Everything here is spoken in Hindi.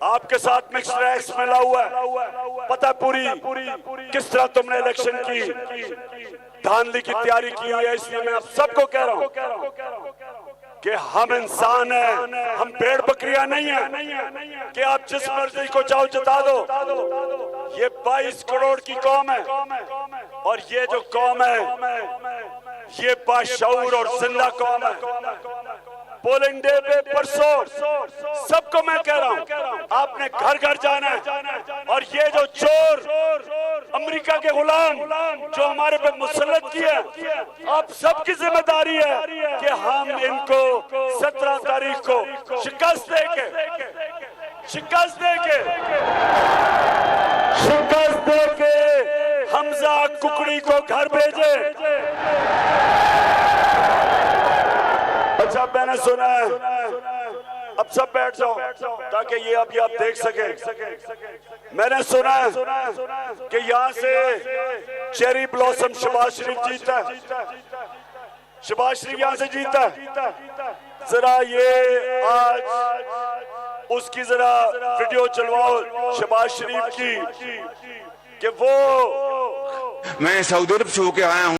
आपके साथ मिक्स रैक्स मिला हुआ है। पता पूरी किस तरह तुमने इलेक्शन की धांधली की तैयारी की हुई है। इसलिए मैं आप सबको कह रहा हूं कि हम इंसान हैं, हम भेड़ बकरियां नहीं हैं कि आप जिस मर्जी को चाहो जता दो। ये 22 करोड़ की कौम है और ये जो कौम है ये बाशऊर और जिंदा कौम है। पोलिंग डे पे परसों सबको मैं कह रहा हूं आपने घर घर जाना है और ये जो चोर अमेरिका के गुलाम जो हमारे पे मुसल्लत किए आप सबकी जिम्मेदारी है कि हम इनको 17 तारीख को शिकस्त देके हमजा कुकड़ी को घर भेजे। अच्छा मैंने सुना है, अब सब बैठ जाओ ताकि ये अभी आप देख सके। मैंने सुना है कि यहाँ से चेरी ब्लॉसम शहबाज शरीफ जीता है। शहबाज शरीफ यहाँ से जीता है। जरा ये आज उसकी जरा वीडियो चलवाओ शहबाज शरीफ की कि वो मैं सऊदी अरब से होके आया हूँ।